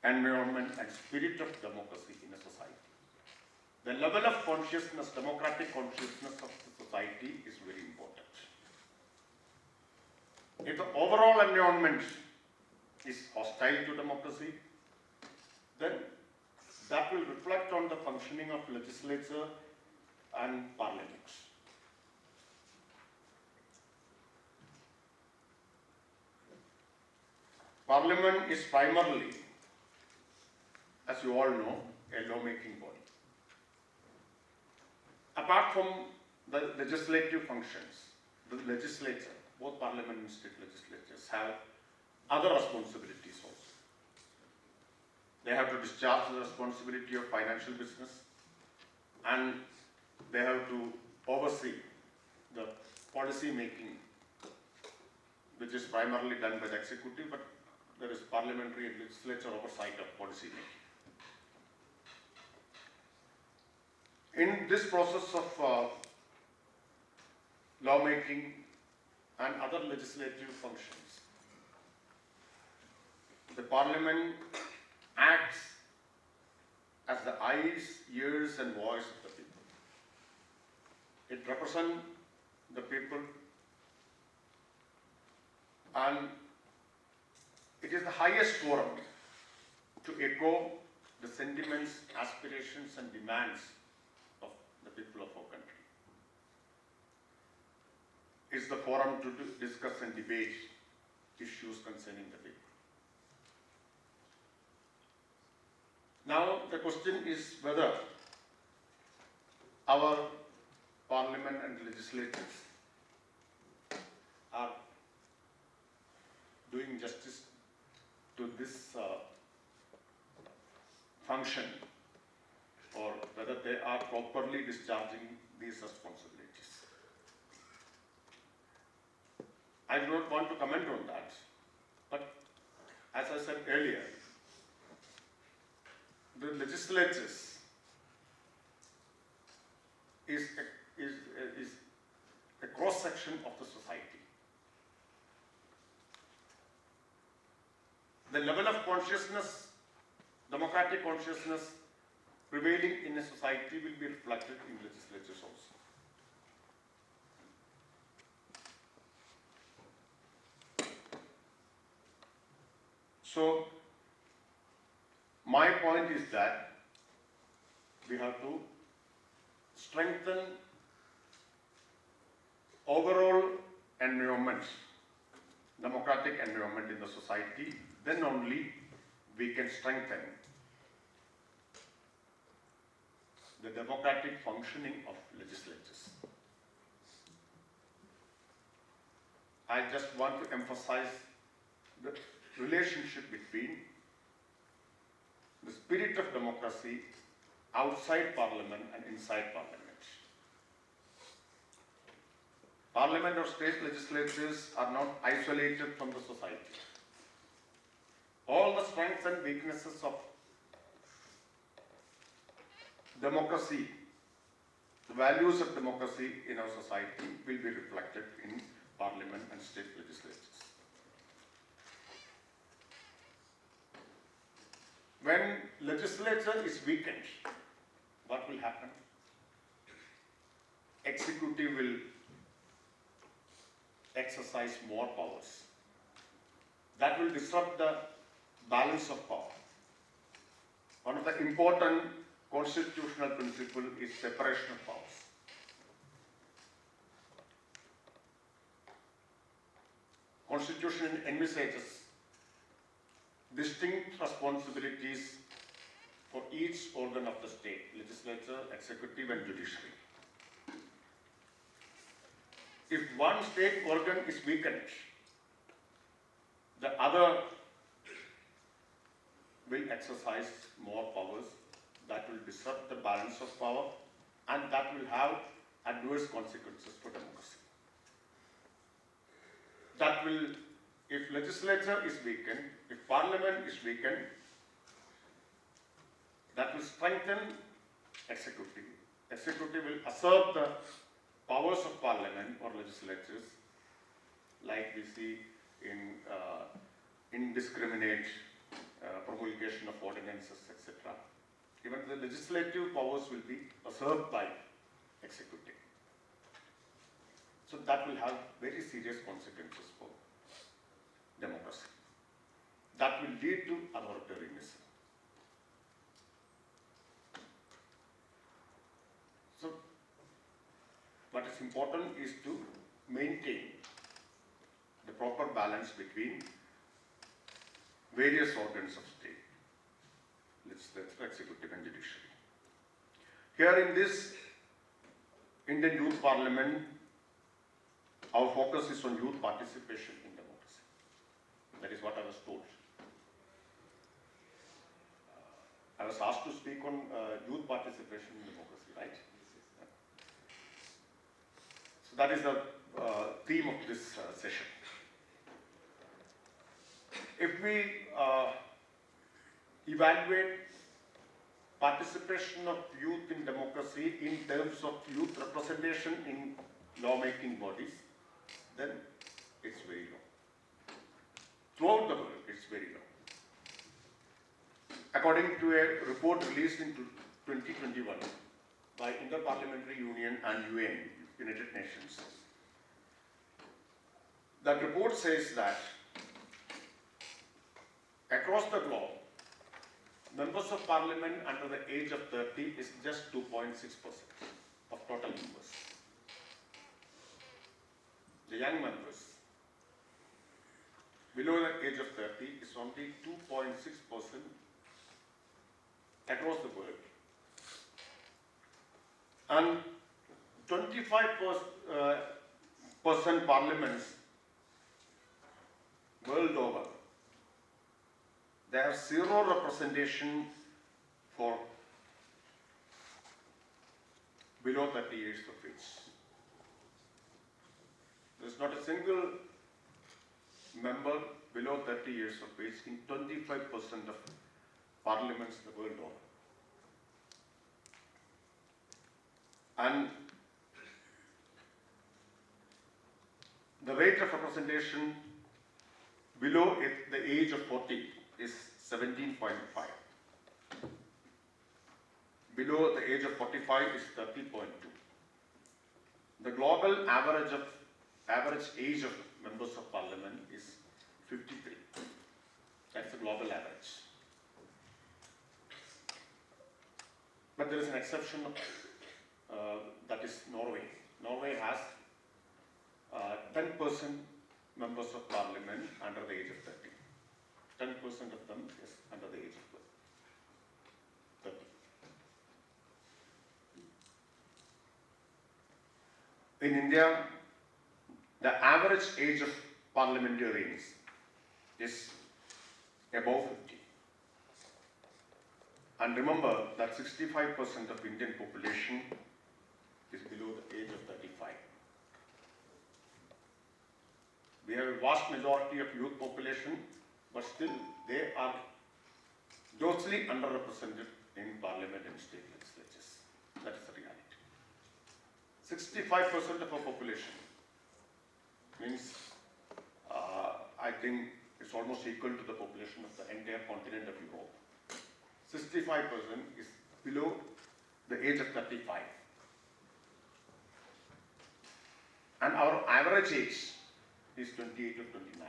environment, and spirit of democracy in a society. The level of consciousness, democratic consciousness of the society is very important. If the overall environment is hostile to democracy, then that will reflect on the functioning of legislature and parliament. Parliament is primarily, as you all know, a lawmaking body. Apart from the legislative functions, the legislature, both parliament and state legislatures, have other responsibilities also. They have to discharge the responsibility of financial business, and they have to oversee the policy making, which is primarily done by the executive, but there is parliamentary and legislature oversight of policy making. In this process of lawmaking and other legislative functions, the parliament acts as the eyes, ears, and voice of the people. It represents the people, and it is the highest forum to echo the sentiments, aspirations, and demands of the people of our country. It's the forum to discuss and debate issues concerning the people. Now, the question is whether our parliament and legislatures are doing justice to this function, or whether they are properly discharging these responsibilities. I do not want to comment on that, but as I said earlier, the legislatures is a cross-section of the society. The level of consciousness, democratic consciousness prevailing in a society will be reflected in legislatures also. So, my point is that we have to strengthen overall environment, democratic environment in the society, then only we can strengthen the democratic functioning of legislatures. I just want to emphasize the relationship between the spirit of democracy outside Parliament and inside Parliament. Parliament or state legislatures are not isolated from the society. All the strengths and weaknesses of democracy, the values of democracy in our society will be reflected in Parliament and state legislatures. When legislature is weakened, what will happen? Executive will exercise more powers. That will disrupt the balance of power. One of the important constitutional principles is separation of powers. Constitution envisages distinct responsibilities for each organ of the state, legislature, executive, and judiciary. If one state organ is weakened, the other will exercise more powers. That will disrupt the balance of power, and that will have adverse consequences for democracy. That will, if legislature is weakened, if parliament is weakened, that will strengthen executive. Executive will assert the powers of parliament or legislatures, like we see in indiscriminate promulgation of even the legislative powers will be usurped by executive. So that will have very serious consequences for democracy. That will lead to authoritarianism. So what is important is to maintain the proper balance between various organs of state, legislature, executive and judiciary. Here in this Indian Youth Parliament, our focus is on youth participation in democracy. That is what I was told. I was asked to speak on youth participation in democracy, right? So that is the theme of this session. If we evaluate participation of youth in democracy in terms of youth representation in lawmaking bodies, then it's very low. Throughout the world, it's very low. According to a report released in 2021 by Interparliamentary Union and UN, United Nations, that report says that across the globe, members of parliament under the age of 30 is just 2.6% of total members. The young members below the age of 30 is only 2.6% across the world. And 25% parliaments world over, they have zero representation for below 30 years of age. There is not a single member below 30 years of age in 25% of parliaments the world over. And the rate of representation below the age of 40 is 17.5. Below the age of 45 is 30.2. The global average age of members of parliament is 53. That's the global average. But there is an exception, that is Norway. Norway has 10% members of parliament under the age of 30. 10% of them is under the age of 30. In India, the average age of parliamentarians is above 50. And remember that 65% of Indian population is below the age of 35. We have a vast majority of youth population, but still they are grossly underrepresented in parliament and state legislatures. That is the reality. 65% of our population means, I think it's almost equal to the population of the entire continent of Europe. 65% is below the age of 35. And our average age is 28 to 29.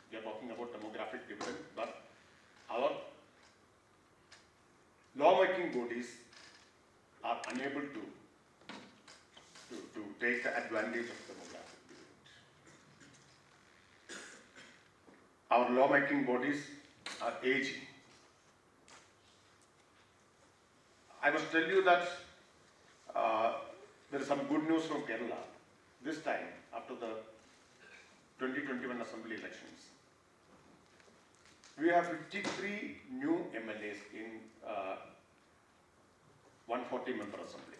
We are talking about demographic dividend, but our lawmaking bodies are unable to take the advantage of demographic dividend. Our lawmaking bodies are aging. I must tell you that there is some good news from Kerala. This time, after the 2021 assembly elections, we have 53 new MLAs in 140 member assembly.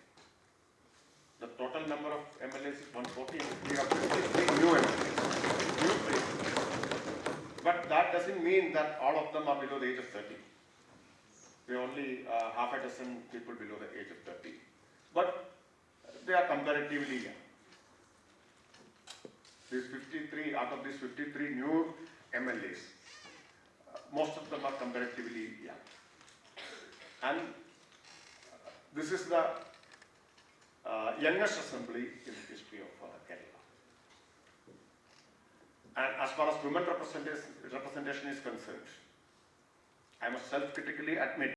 The total number of MLAs is 140. We have 53 new MLAs. But that doesn't mean that all of them are below the age of 30. We are only half a dozen people below the age of 30. But they are comparatively young. These 53, out of these 53 new MLAs, most of them are comparatively young. And This is the youngest assembly in the history of Kerala. And as far as women representation is concerned, I must self-critically admit